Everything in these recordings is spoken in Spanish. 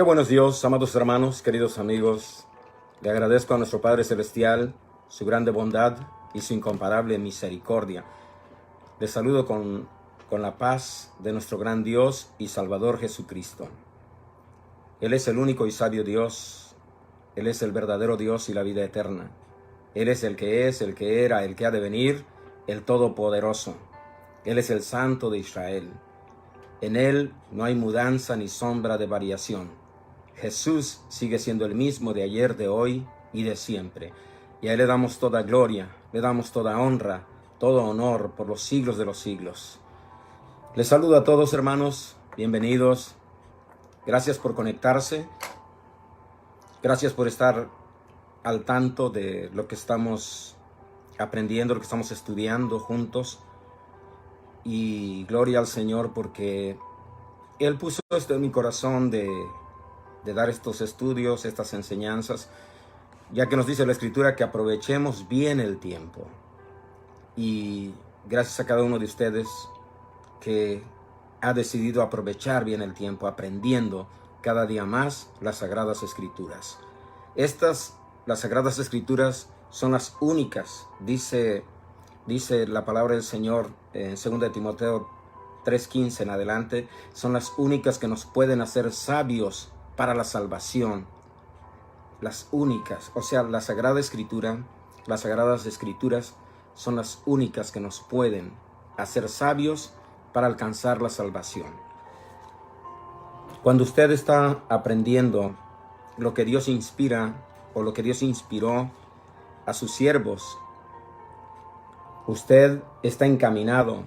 Qué buenos Dios, amados hermanos, queridos amigos. Le agradezco a nuestro Padre Celestial su grande bondad y su incomparable misericordia. Les saludo con la paz de nuestro gran Dios y Salvador Jesucristo. Él es el único y sabio Dios. Él es el verdadero Dios y la vida eterna. Él es, el que era, el que ha de venir, el Todopoderoso. Él es el Santo de Israel. En Él no hay mudanza ni sombra de variación. Jesús sigue siendo el mismo de ayer, de hoy y de siempre. Y a Él le damos toda gloria, le damos toda honra, todo honor por los siglos de los siglos. Les saludo a todos, hermanos, bienvenidos. Gracias por conectarse. Gracias por estar al tanto de lo que estamos aprendiendo, lo que estamos estudiando juntos. Y gloria al Señor porque Él puso esto en mi corazón de dar estos estudios, estas enseñanzas, ya que nos dice la Escritura que aprovechemos bien el tiempo. Y gracias a cada uno de ustedes que ha decidido aprovechar bien el tiempo, aprendiendo cada día más las Sagradas Escrituras. Las Sagradas Escrituras, son las únicas, dice la palabra del Señor en 2 de Timoteo 3:15 en adelante, son las únicas que nos pueden hacer sabios para la salvación. Las únicas, o sea, la Sagrada Escritura, las Sagradas Escrituras son las únicas que nos pueden hacer sabios para alcanzar la salvación. Cuando usted está aprendiendo lo que Dios inspira o lo que Dios inspiró a sus siervos, usted está encaminado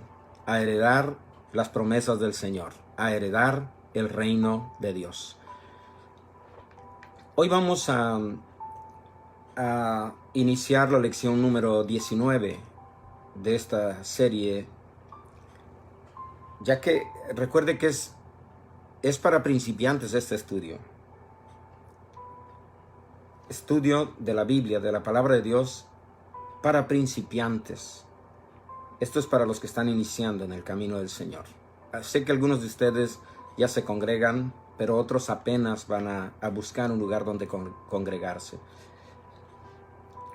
a heredar las promesas del Señor, a heredar el reino de Dios. Hoy vamos a iniciar la lección número 19 de esta serie, ya que recuerde que es para principiantes este estudio. Estudio de la Biblia, de la palabra de Dios, para principiantes. Esto es para los que están iniciando en el camino del Señor. Sé que algunos de ustedes ya se congregan, pero otros apenas van a buscar un lugar donde congregarse.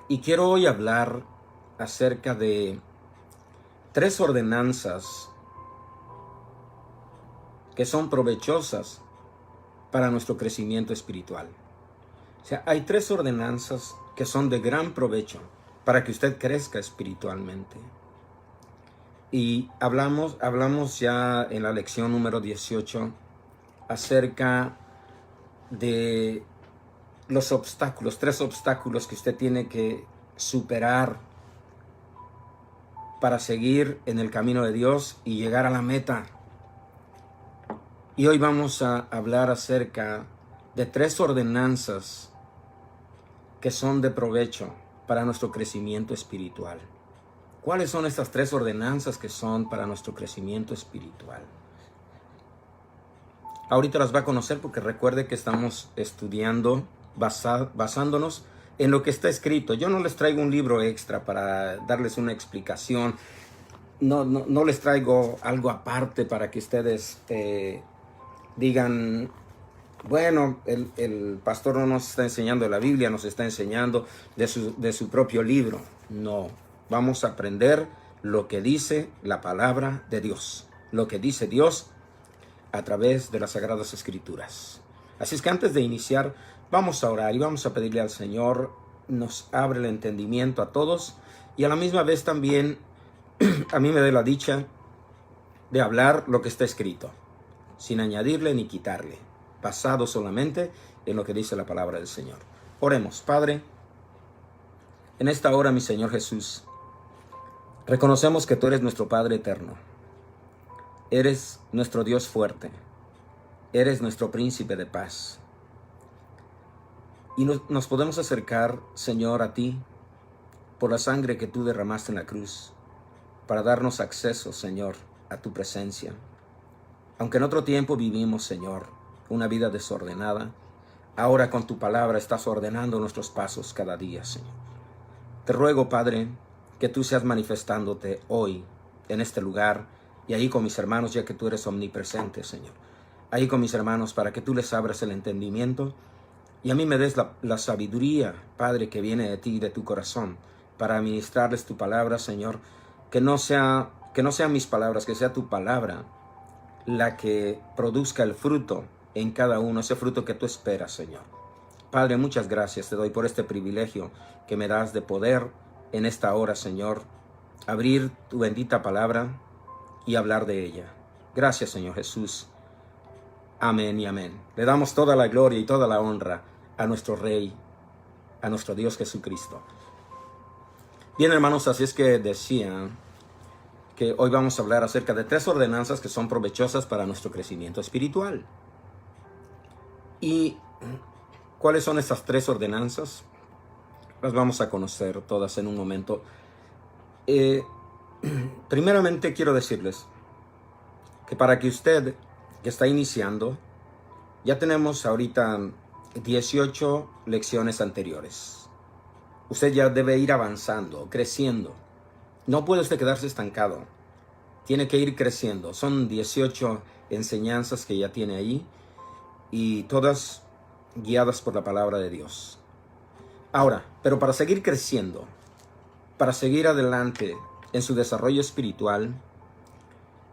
Y quiero hoy hablar acerca de 3 ordenanzas que son provechosas para nuestro crecimiento espiritual. O sea, hay 3 ordenanzas que son de gran provecho para que usted crezca espiritualmente. Y hablamos ya en la lección número 18 acerca de los obstáculos, 3 obstáculos que usted tiene que superar para seguir en el camino de Dios y llegar a la meta. Y hoy vamos a hablar acerca de 3 ordenanzas que son de provecho para nuestro crecimiento espiritual. ¿Cuáles son estas 3 ordenanzas que son para nuestro crecimiento espiritual? Ahorita las va a conocer porque recuerde que estamos estudiando basándonos en lo que está escrito. Yo no les traigo un libro extra para darles una explicación. No les traigo algo aparte para que ustedes digan, bueno, el pastor no nos está enseñando de la Biblia, nos está enseñando de su propio libro. No, vamos a aprender lo que dice la palabra de Dios, lo que dice Dios a través de las Sagradas Escrituras. Así es que antes de iniciar, vamos a orar y vamos a pedirle al Señor nos abre el entendimiento a todos y a la misma vez también a mí me dé la dicha de hablar lo que está escrito, sin añadirle ni quitarle, basado solamente en lo que dice la palabra del Señor. Oremos. Padre, en esta hora, mi Señor Jesús, reconocemos que tú eres nuestro Padre eterno. Eres nuestro Dios fuerte. Eres nuestro príncipe de paz. Y nos podemos acercar, Señor, a ti por la sangre que tú derramaste en la cruz para darnos acceso, Señor, a tu presencia. Aunque en otro tiempo vivimos, Señor, una vida desordenada, ahora con tu palabra estás ordenando nuestros pasos cada día, Señor. Te ruego, Padre, que tú seas manifestándote hoy en este lugar y ahí con mis hermanos, ya que tú eres omnipresente, Señor. ahí con mis hermanos para que tú les abras el entendimiento y a mí me des la sabiduría, Padre, que viene de ti, de tu corazón, para administrarles tu palabra, Señor. Que no sean mis palabras, que sea tu palabra la que produzca el fruto en cada uno, ese fruto que tú esperas, Señor. Padre, muchas gracias te doy por este privilegio que me das de poder en esta hora, Señor, abrir tu bendita palabra y hablar de ella. Gracias, Señor Jesús. Amén y amén. Le damos toda la gloria y toda la honra a nuestro Rey, a nuestro Dios Jesucristo. Bien, hermanos, así es que decía que hoy vamos a hablar acerca de 3 ordenanzas que son provechosas para nuestro crecimiento espiritual. ¿Y cuáles son estas 3 ordenanzas? Las vamos a conocer todas en un momento. Primeramente quiero decirles que para que usted que está iniciando, ya tenemos ahorita 18 lecciones anteriores. Usted ya debe ir avanzando, creciendo. No puede usted quedarse estancado. Tiene que ir creciendo. Son 18 enseñanzas que ya tiene ahí y todas guiadas por la palabra de Dios. Ahora, pero para seguir creciendo, para seguir adelante en su desarrollo espiritual,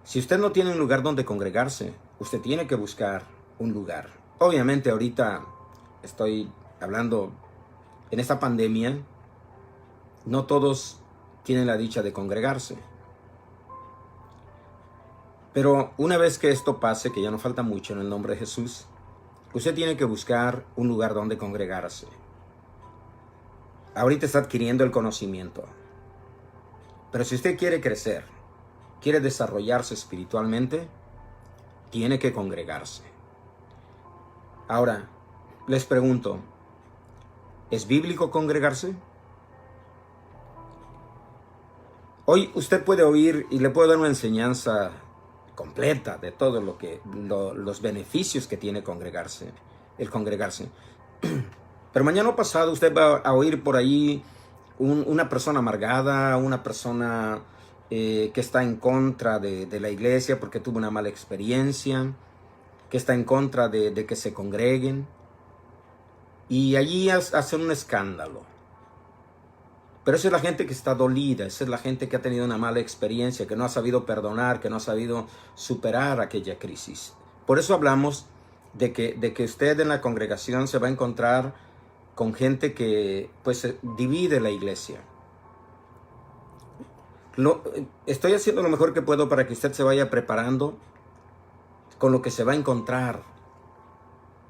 si usted no tiene un lugar donde congregarse, usted tiene que buscar un lugar. Obviamente ahorita estoy hablando en esta pandemia, no todos tienen la dicha de congregarse. Pero una vez que esto pase, que ya no falta mucho en el nombre de Jesús, usted tiene que buscar un lugar donde congregarse. Ahorita está adquiriendo el conocimiento. Pero si usted quiere crecer, quiere desarrollarse espiritualmente, tiene que congregarse. Ahora, les pregunto, ¿es bíblico congregarse? Hoy usted puede oír y le puedo dar una enseñanza completa de todo los beneficios que tiene el congregarse. Pero mañana pasado usted va a oír por ahí una persona amargada, una persona que está en contra de la iglesia porque tuvo una mala experiencia, que está en contra de que se congreguen, y allí hacen un escándalo. Pero esa es la gente que está dolida, esa es la gente que ha tenido una mala experiencia, que no ha sabido perdonar, que no ha sabido superar aquella crisis. Por eso hablamos de que usted en la congregación se va a encontrar con gente que pues divide la iglesia. Estoy haciendo lo mejor que puedo para que usted se vaya preparando con lo que se va a encontrar,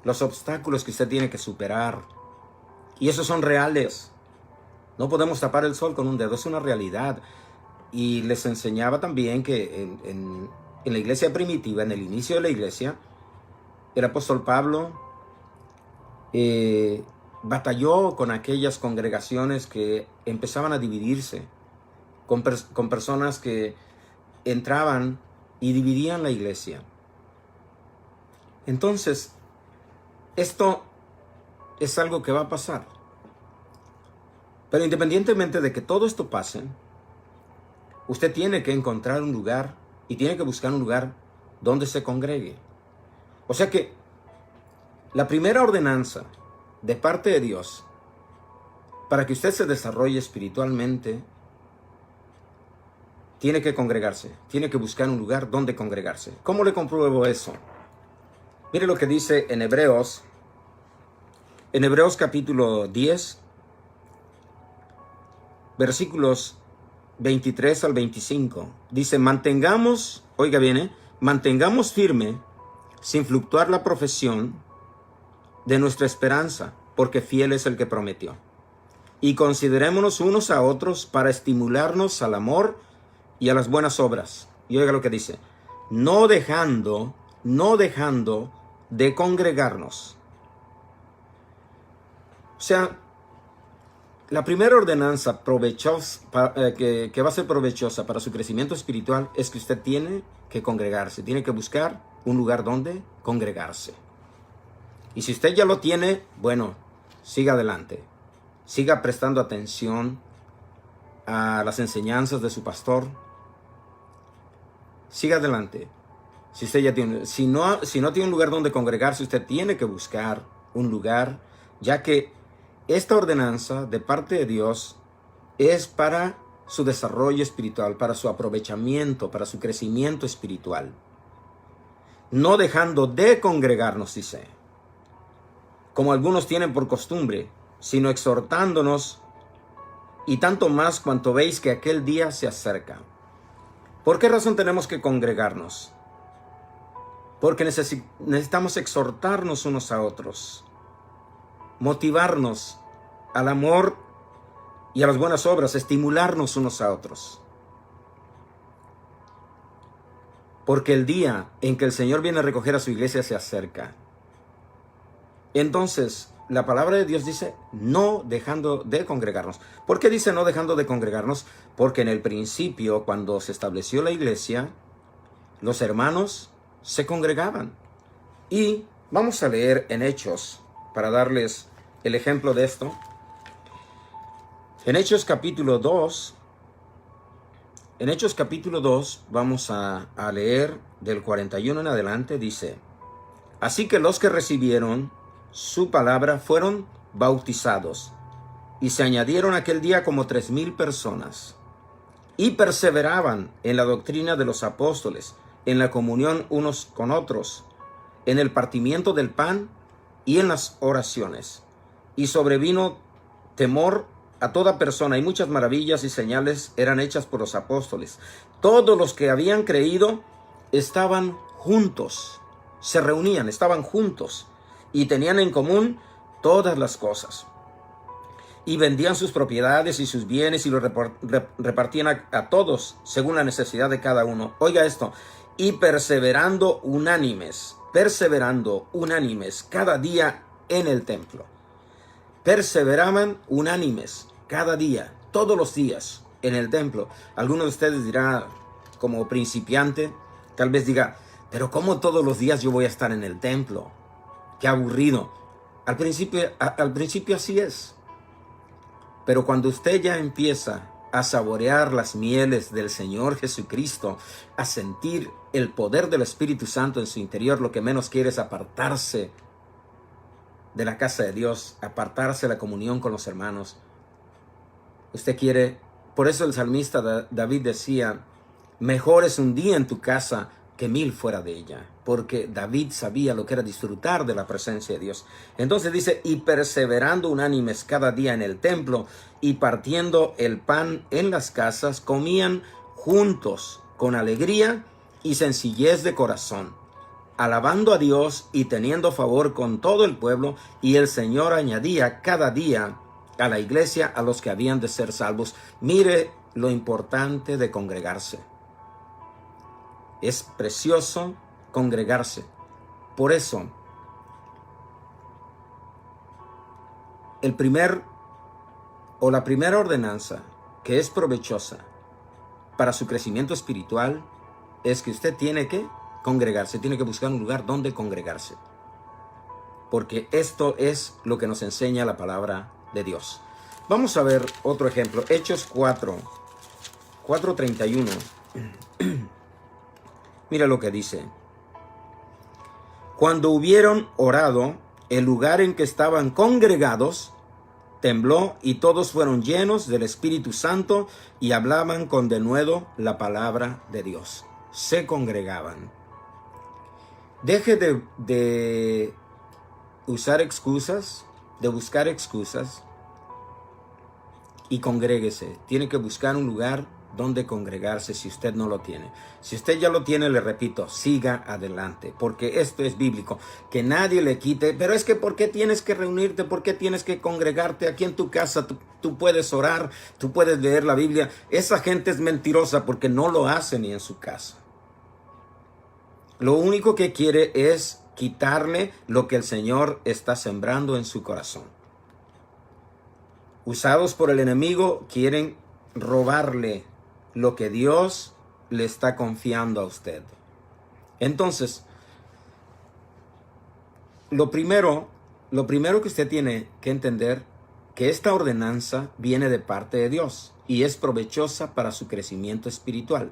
los obstáculos que usted tiene que superar. Y esos son reales. No podemos tapar el sol con un dedo, es una realidad. Y les enseñaba también que en la iglesia primitiva, en el inicio de la iglesia, el apóstol Pablo batalló con aquellas congregaciones que empezaban a dividirse, con personas que entraban y dividían la iglesia. Entonces, esto es algo que va a pasar. Pero independientemente de que todo esto pase, usted tiene que encontrar un lugar y tiene que buscar un lugar donde se congregue. O sea que la primera ordenanza de parte de Dios para que usted se desarrolle espiritualmente, tiene que congregarse, tiene que buscar un lugar donde congregarse. ¿Cómo le compruebo eso? Mire lo que dice en Hebreos capítulo 10, versículos 23 al 25. Dice, mantengamos firme, sin fluctuar la profesión de nuestra esperanza, porque fiel es el que prometió. Y considerémonos unos a otros para estimularnos al amor y a las buenas obras. Y oiga lo que dice, no dejando de congregarnos. O sea, la primera ordenanza que va a ser provechosa para su crecimiento espiritual es que usted tiene que congregarse, tiene que buscar un lugar donde congregarse. Y si usted ya lo tiene, bueno, siga adelante. Siga prestando atención a las enseñanzas de su pastor. Siga adelante. Si usted ya tiene, si no tiene un lugar donde congregarse, usted tiene que buscar un lugar, ya que esta ordenanza de parte de Dios es para su desarrollo espiritual, para su aprovechamiento, para su crecimiento espiritual. No dejando de congregarnos, dice, como algunos tienen por costumbre, sino exhortándonos, y tanto más cuanto veis que aquel día se acerca. ¿Por qué razón tenemos que congregarnos? Porque necesitamos exhortarnos unos a otros, motivarnos al amor y a las buenas obras, estimularnos unos a otros. Porque el día en que el Señor viene a recoger a su iglesia se acerca. Entonces, la palabra de Dios dice, no dejando de congregarnos. ¿Por qué dice no dejando de congregarnos? Porque en el principio, cuando se estableció la iglesia, los hermanos se congregaban. Y vamos a leer en Hechos, para darles el ejemplo de esto. En Hechos capítulo 2, vamos a leer del 41 en adelante, dice, así que los que recibieron su palabra fueron bautizados, y se añadieron aquel día como 3,000 personas, y perseveraban en la doctrina de los apóstoles, en la comunión unos con otros, en el partimiento del pan y en las oraciones. Y sobrevino temor a toda persona, y muchas maravillas y señales eran hechas por los apóstoles. Todos los que habían creído estaban juntos, se reunían, estaban juntos, y tenían en común todas las cosas. Y vendían sus propiedades y sus bienes y los repartían a todos según la necesidad de cada uno. Oiga esto, y perseverando unánimes cada día en el templo. Perseveraban unánimes cada día, todos los días en el templo. Algunos de ustedes dirá, como principiante, tal vez diga, pero ¿cómo todos los días yo voy a estar en el templo? Qué aburrido. Al principio así es. Pero cuando usted ya empieza a saborear las mieles del Señor Jesucristo, a sentir el poder del Espíritu Santo en su interior, lo que menos quiere es apartarse de la casa de Dios, apartarse de la comunión con los hermanos. Usted quiere, por eso el salmista David decía, mejor es un día en tu casa que 1,000 fuera de ella, porque David sabía lo que era disfrutar de la presencia de Dios. Entonces dice, y perseverando unánimes cada día en el templo, y partiendo el pan en las casas, comían juntos con alegría y sencillez de corazón, alabando a Dios y teniendo favor con todo el pueblo, y el Señor añadía cada día a la iglesia a los que habían de ser salvos. Mire lo importante de congregarse. Es precioso congregarse. Por eso, la primera ordenanza que es provechosa para su crecimiento espiritual es que usted tiene que congregarse, tiene que buscar un lugar donde congregarse. Porque esto es lo que nos enseña la palabra de Dios. Vamos a ver otro ejemplo. Hechos 4:31. Mira lo que dice. Cuando hubieron orado, el lugar en que estaban congregados tembló, y todos fueron llenos del Espíritu Santo y hablaban con denuedo la palabra de Dios. Se congregaban. Deje de usar excusas, de buscar excusas, y congréguese. Tiene que buscar un lugar donde congregarse si usted no lo tiene. Si usted ya lo tiene, le repito, siga adelante, porque esto es bíblico. Que nadie le quite, pero es que ¿por qué tienes que reunirte? ¿Por qué tienes que congregarte? Aquí en tu casa tú puedes orar, tú puedes leer la Biblia. Esa gente es mentirosa porque no lo hace ni en su casa. Lo único que quiere es quitarle lo que el Señor está sembrando en su corazón. Usados por el enemigo, quieren robarle lo que Dios le está confiando a usted. Entonces, lo primero que usted tiene que entender, que esta ordenanza viene de parte de Dios y es provechosa para su crecimiento espiritual.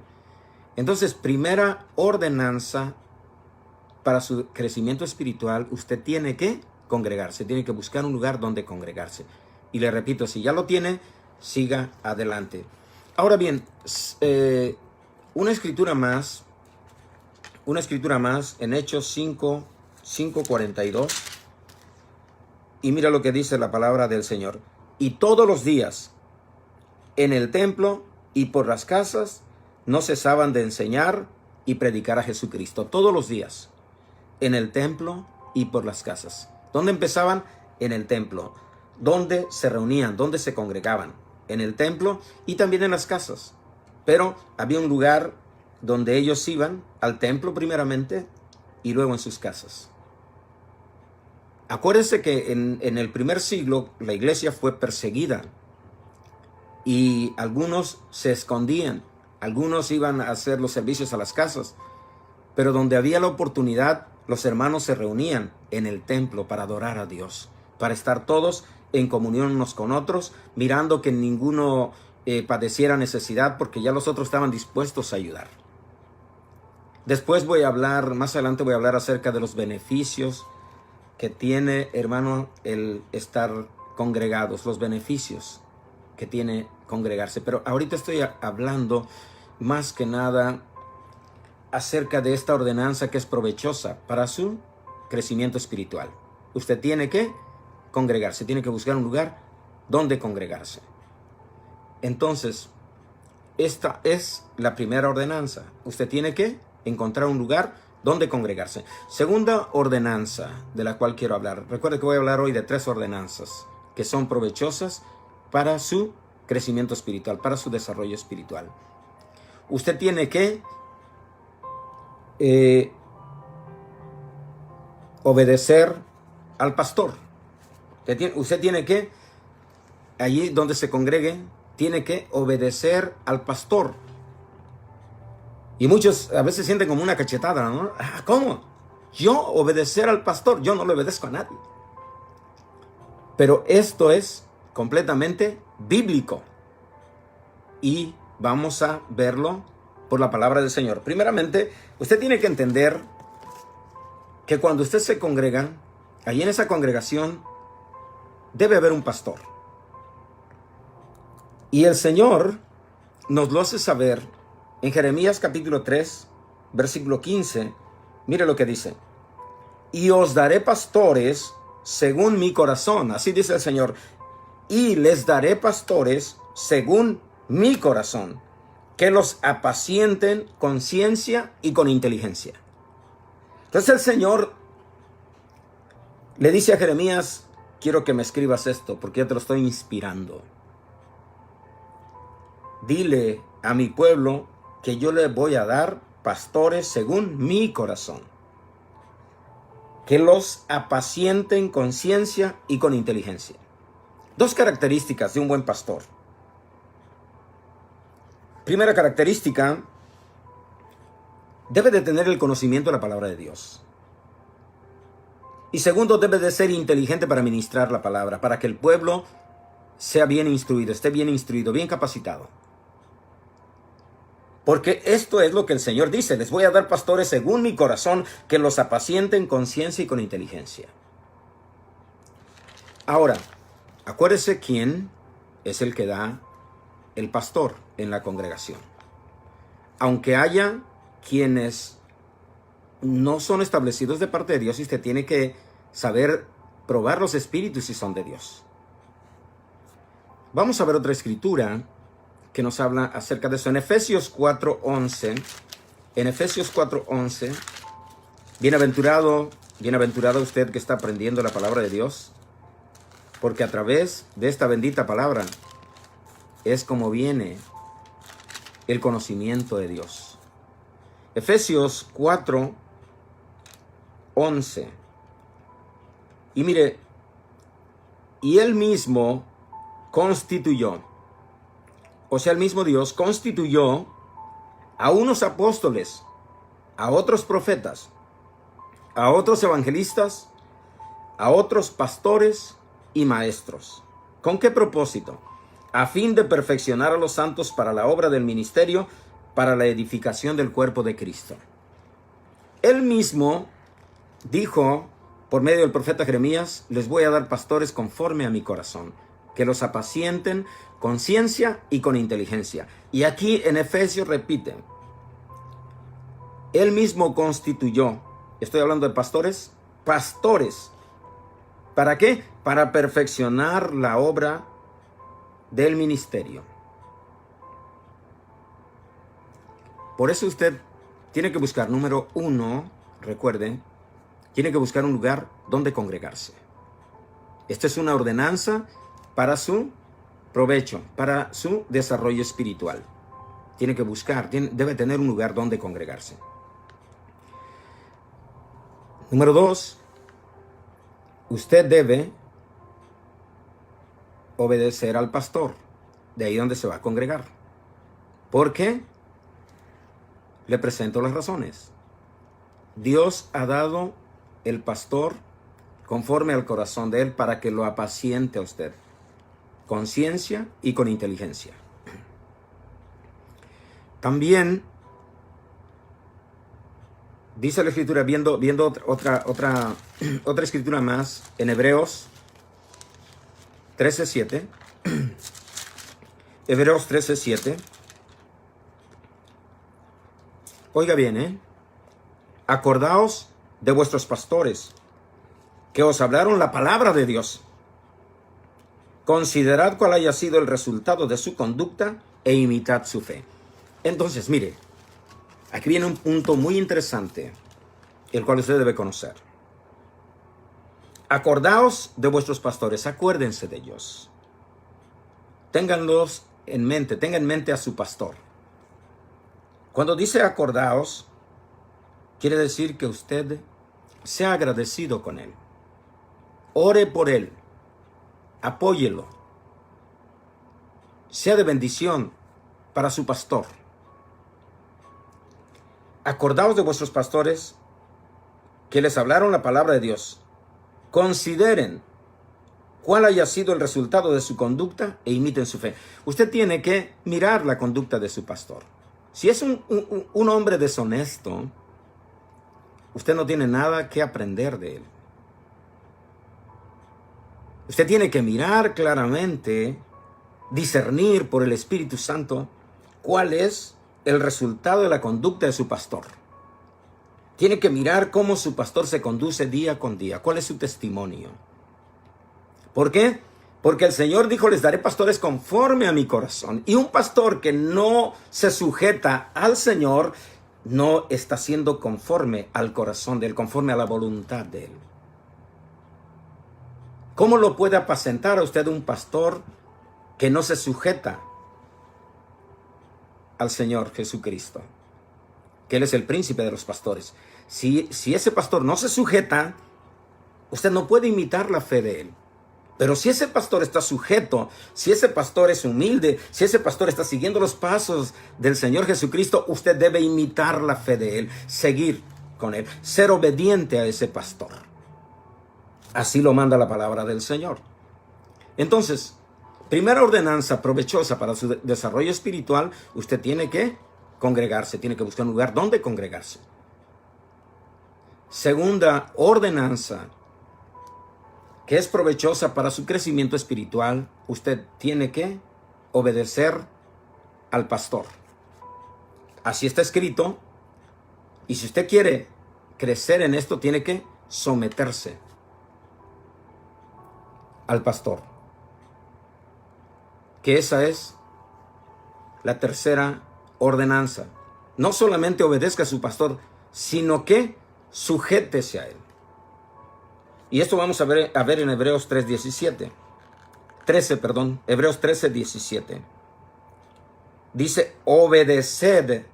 Entonces, primera ordenanza para su crecimiento espiritual, usted tiene que congregarse, tiene que buscar un lugar donde congregarse. Y le repito, si ya lo tiene, siga adelante. Ahora bien, una escritura más en Hechos 5:42. Y mira lo que dice la palabra del Señor. Y todos los días en el templo y por las casas no cesaban de enseñar y predicar a Jesucristo. Todos los días en el templo y por las casas. ¿Dónde empezaban? En el templo. ¿Dónde se reunían? ¿Dónde se congregaban? En el templo y también en las casas. Pero había un lugar donde ellos iban, al templo primeramente y luego en sus casas. Acuérdense que en el primer siglo la iglesia fue perseguida y algunos se escondían, algunos iban a hacer los servicios a las casas, pero donde había la oportunidad, los hermanos se reunían en el templo para adorar a Dios, para estar todos en comunión unos con otros, mirando que ninguno padeciera necesidad, porque ya los otros estaban dispuestos a ayudar. Después más adelante voy a hablar acerca de los beneficios que tiene, hermano, el estar congregados, los beneficios que tiene congregarse. Pero ahorita estoy hablando más que nada acerca de esta ordenanza que es provechosa para su crecimiento espiritual. Usted tiene que congregarse, tiene que buscar un lugar donde congregarse. Entonces, esta es la primera ordenanza. Usted tiene que encontrar un lugar donde congregarse. Segunda ordenanza de la cual quiero hablar. Recuerde que voy a hablar hoy de 3 ordenanzas que son provechosas para su crecimiento espiritual, para su desarrollo espiritual. Usted tiene que obedecer al pastor. Usted tiene que, allí donde se congregue, tiene que obedecer al pastor. Y muchos a veces sienten como una cachetada, ¿no? ¿Cómo? Yo obedecer al pastor, yo no le obedezco a nadie. Pero esto es completamente bíblico. Y vamos a verlo por la palabra del Señor. Primeramente, usted tiene que entender que cuando usted se congrega, ahí en esa congregación debe haber un pastor. Y el Señor nos lo hace saber en Jeremías capítulo 3, versículo 15. Mire lo que dice. Y os daré pastores según mi corazón. Así dice el Señor. Y les daré pastores según mi corazón, que los apacienten con ciencia y con inteligencia. Entonces el Señor le dice a Jeremías, quiero que me escribas esto, porque yo te lo estoy inspirando. Dile a mi pueblo que yo le voy a dar pastores según mi corazón, que los apacienten con ciencia y con inteligencia. 2 características de un buen pastor. Primera característica, debe de tener el conocimiento de la palabra de Dios. Y segundo, debe de ser inteligente para ministrar la palabra, para que el pueblo sea bien instruido, esté bien instruido, bien capacitado. Porque esto es lo que el Señor dice, les voy a dar pastores según mi corazón, que los apacienten con ciencia y con inteligencia. Ahora, acuérdese quién es el que da el pastor en la congregación. Aunque haya quienes no son establecidos de parte de Dios, y usted tiene que saber probar los espíritus si son de Dios. Vamos a ver otra escritura que nos habla acerca de eso. En Efesios 4:11, bienaventurado usted que está aprendiendo la palabra de Dios, porque a través de esta bendita palabra es como viene el conocimiento de Dios. Efesios 4:11. Y mire, y él mismo constituyó, o sea, el mismo Dios constituyó a unos apóstoles, a otros profetas, a otros evangelistas, a otros pastores y maestros. ¿Con qué propósito? A fin de perfeccionar a los santos para la obra del ministerio, para la edificación del cuerpo de Cristo. Él mismo dijo por medio del profeta Jeremías: les voy a dar pastores conforme a mi corazón, que los apacienten con ciencia y con inteligencia. Y aquí en Efesios repite, él mismo constituyó, estoy hablando de pastores, ¿para qué? Para perfeccionar la obra del ministerio. Por eso usted tiene que buscar, número uno, recuerde, tiene que buscar un lugar donde congregarse. Esta es una ordenanza para su provecho, para su desarrollo espiritual. Tiene que buscar, debe tener un lugar donde congregarse. Número dos, usted debe obedecer al pastor, de ahí donde se va a congregar. ¿Por qué? Le presento las razones. Dios ha dado el pastor conforme al corazón de él para que lo apaciente a usted, con ciencia y con inteligencia. También dice la escritura, viendo otra escritura más, en Hebreos 13:7. Hebreos 13:7. Oiga bien, acordaos de vuestros pastores, que os hablaron la palabra de Dios. Considerad cuál haya sido el resultado de su conducta e imitad su fe. Entonces, mire, aquí viene un punto muy interesante, el cual usted debe conocer. Acordaos de vuestros pastores, acuérdense de ellos. Ténganlos en mente, tengan en mente a su pastor. Cuando dice acordaos, quiere decir que usted sea agradecido con él. Ore por él. Apóyelo. Sea de bendición para su pastor. Acordaos de vuestros pastores que les hablaron la palabra de Dios. Consideren cuál haya sido el resultado de su conducta e imiten su fe. Usted tiene que mirar la conducta de su pastor. Si es un hombre deshonesto, usted no tiene nada que aprender de él. Usted tiene que mirar claramente, discernir por el Espíritu Santo cuál es el resultado de la conducta de su pastor. Tiene que mirar cómo su pastor se conduce día con día, cuál es su testimonio. ¿Por qué? Porque el Señor dijo, les daré pastores conforme a mi corazón. Y un pastor que no se sujeta al Señor no está siendo conforme al corazón de Él, conforme a la voluntad de Él. ¿Cómo lo puede apacentar a usted un pastor que no se sujeta al Señor Jesucristo? Que Él es el príncipe de los pastores. Si ese pastor no se sujeta, usted no puede imitar la fe de Él. Pero si ese pastor está sujeto, si ese pastor es humilde, si ese pastor está siguiendo los pasos del Señor Jesucristo, usted debe imitar la fe de Él, seguir con Él, ser obediente a ese pastor. Así lo manda la palabra del Señor. Entonces, primera ordenanza provechosa para su desarrollo espiritual, usted tiene que congregarse, tiene que buscar un lugar donde congregarse. Segunda ordenanza, que es provechosa para su crecimiento espiritual, usted tiene que obedecer al pastor. Así está escrito. Y si usted quiere crecer en esto, tiene que someterse al pastor. Que esa es la tercera ordenanza. No solamente obedezca a su pastor, sino que sujétese a él. Y esto vamos a ver en Hebreos 13, Hebreos 13:17. Dice, obedeced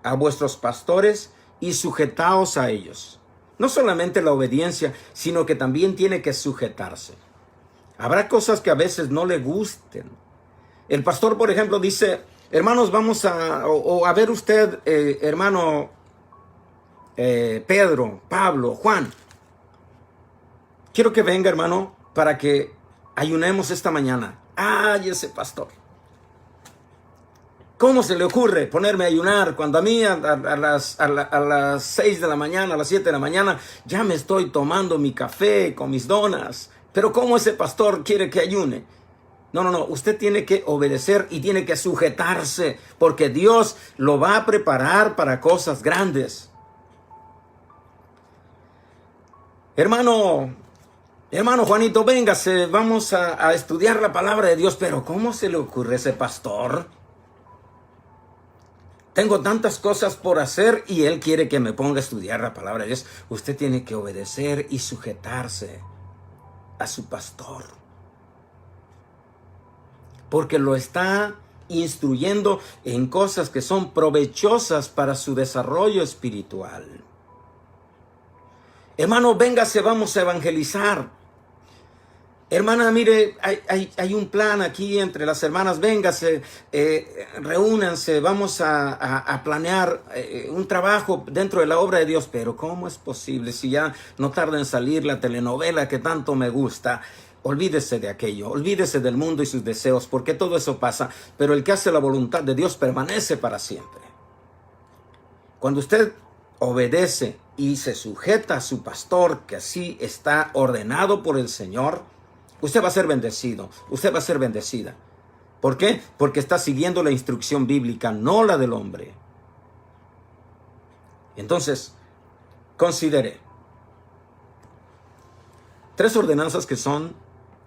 a vuestros pastores y sujetaos a ellos. No solamente la obediencia, sino que también tiene que sujetarse. Habrá cosas que a veces no le gusten. El pastor, por ejemplo, dice, hermanos, vamos a ver usted, hermano Pedro, Pablo, Juan. Quiero que venga, hermano, para que ayunemos esta mañana. ¡Ay, ese pastor! ¿Cómo se le ocurre ponerme a ayunar cuando a mí a las 6 de la mañana, a las 7 de la mañana, ya me estoy tomando mi café con mis donas? Pero ¿cómo ese pastor quiere que ayune? No, usted tiene que obedecer y tiene que sujetarse, porque Dios lo va a preparar para cosas grandes. Hermano Juanito, véngase, vamos a estudiar la palabra de Dios. Pero ¿cómo se le ocurre a ese pastor? Tengo tantas cosas por hacer y él quiere que me ponga a estudiar la palabra de Dios. Usted tiene que obedecer y sujetarse a su pastor, porque lo está instruyendo en cosas que son provechosas para su desarrollo espiritual. Hermano, véngase, vamos a evangelizar. Hermana, mire, hay un plan aquí entre las hermanas. Véngase, reúnanse, vamos a planear un trabajo dentro de la obra de Dios. Pero ¿cómo es posible si ya no tarda en salir la telenovela que tanto me gusta? Olvídese de aquello, olvídese del mundo y sus deseos, porque todo eso pasa, pero el que hace la voluntad de Dios permanece para siempre. Cuando usted obedece y se sujeta a su pastor, que así está ordenado por el Señor, usted va a ser bendecido, usted va a ser bendecida. ¿Por qué? Porque está siguiendo la instrucción bíblica, no la del hombre. Entonces, considere 3 ordenanzas que son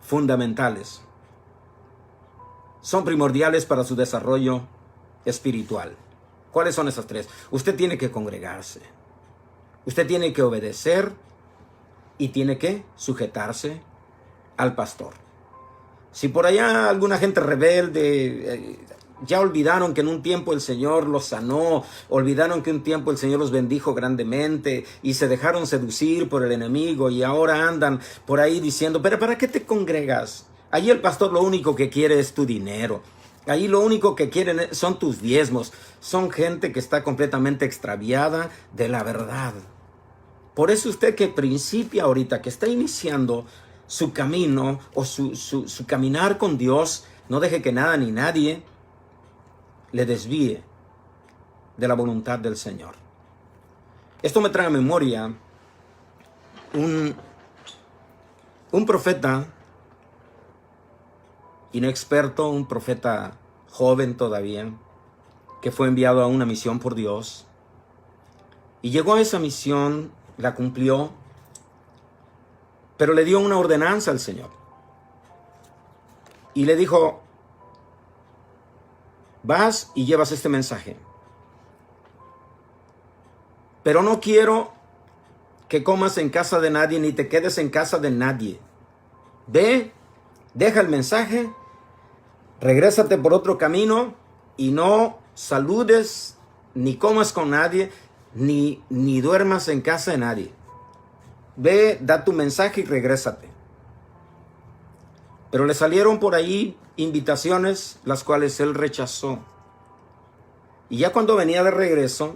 fundamentales, son primordiales para su desarrollo espiritual. ¿Cuáles son esas 3? Usted tiene que congregarse, usted tiene que obedecer y tiene que sujetarse al pastor. Si por allá alguna gente rebelde ya olvidaron que en un tiempo el Señor los sanó, olvidaron que un tiempo el Señor los bendijo grandemente y se dejaron seducir por el enemigo y ahora andan por ahí diciendo, pero ¿para qué te congregas? Allí el pastor lo único que quiere es tu dinero. Ahí lo único que quieren son tus diezmos. Son gente que está completamente extraviada de la verdad. Por eso usted que principia ahorita, que está iniciando su camino o su caminar con Dios, no deje que nada ni nadie le desvíe de la voluntad del Señor. Esto me trae a memoria un profeta inexperto, un profeta joven todavía, que fue enviado a una misión por Dios. Y llegó a esa misión, la cumplió, pero le dio una ordenanza al Señor. Y le dijo, vas y llevas este mensaje. Pero no quiero que comas en casa de nadie, ni te quedes en casa de nadie. Ve, deja el mensaje, regrésate por otro camino y no saludes, ni comas con nadie, ni duermas en casa de nadie. Ve, da tu mensaje y regrésate. Pero le salieron por ahí invitaciones, las cuales él rechazó. Y ya cuando venía de regreso,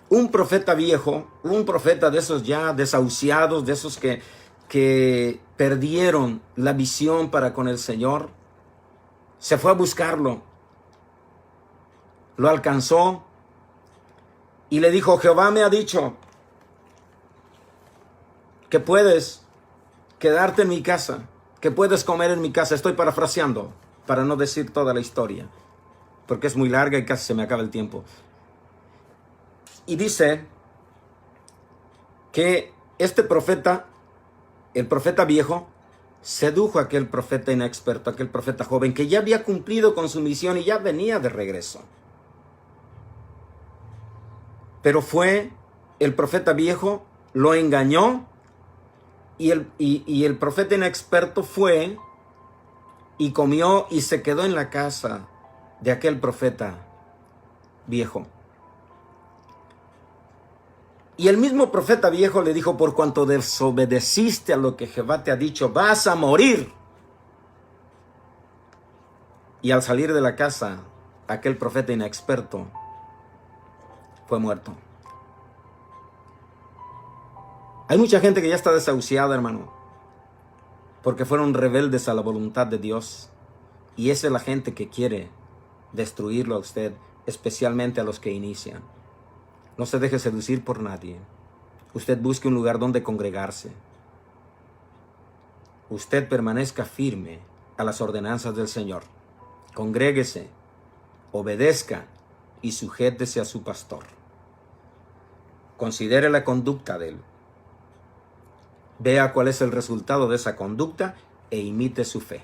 un profeta viejo, un profeta de esos ya desahuciados, de esos que perdieron la visión para con el Señor, se fue a buscarlo. Lo alcanzó y le dijo, Jehová me ha dicho que puedes quedarte en mi casa, que puedes comer en mi casa. Estoy parafraseando para no decir toda la historia, porque es muy larga y casi se me acaba el tiempo. Y dice que este profeta, el profeta viejo, sedujo a aquel profeta inexperto, aquel profeta joven que ya había cumplido con su misión y ya venía de regreso. Pero fue el profeta viejo, lo engañó, y el profeta inexperto fue y comió y se quedó en la casa de aquel profeta viejo. Y el mismo profeta viejo le dijo, por cuanto desobedeciste a lo que Jehová te ha dicho, vas a morir. Y al salir de la casa, aquel profeta inexperto fue muerto. Hay mucha gente que ya está desahuciada, hermano, porque fueron rebeldes a la voluntad de Dios. Y esa es la gente que quiere destruirlo a usted, especialmente a los que inician. No se deje seducir por nadie. Usted busque un lugar donde congregarse. Usted permanezca firme a las ordenanzas del Señor. Congréguese, obedezca y sujétese a su pastor. Considere la conducta de él. Vea cuál es el resultado de esa conducta e imite su fe.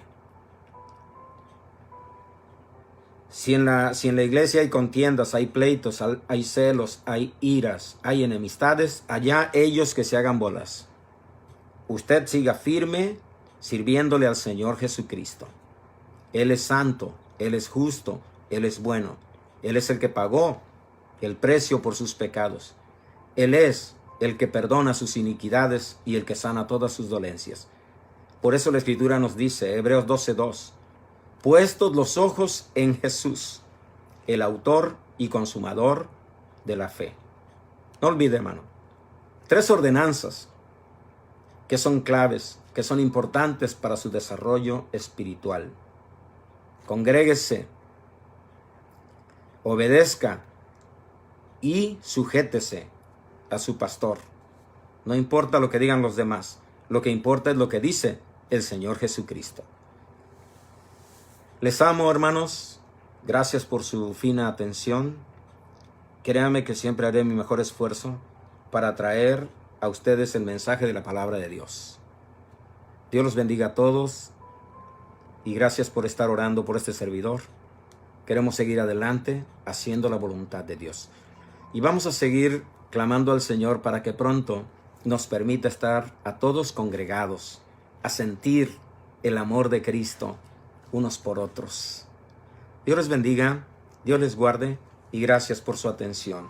Si en la iglesia hay contiendas, hay pleitos, hay celos, hay iras, hay enemistades, allá ellos que se hagan bolas. Usted siga firme sirviéndole al Señor Jesucristo. Él es santo, Él es justo, Él es bueno. Él es el que pagó el precio por sus pecados. Él es el que perdona sus iniquidades y el que sana todas sus dolencias. Por eso la Escritura nos dice, Hebreos 12:2, puestos los ojos en Jesús, el autor y consumador de la fe. No olvide, hermano, 3 ordenanzas que son claves, que son importantes para su desarrollo espiritual. Congréguese, obedezca y sujétese a su pastor. No importa lo que digan los demás, lo que importa es lo que dice el Señor Jesucristo. Les amo, hermanos. Gracias por su fina atención. Créanme que siempre haré mi mejor esfuerzo para traer a ustedes el mensaje de la palabra de Dios. Dios los bendiga a todos y gracias por estar orando por este servidor. Queremos seguir adelante haciendo la voluntad de Dios. Y vamos a seguir clamando al Señor para que pronto nos permita estar a todos congregados, a sentir el amor de Cristo unos por otros. Dios les bendiga, Dios les guarde y gracias por su atención.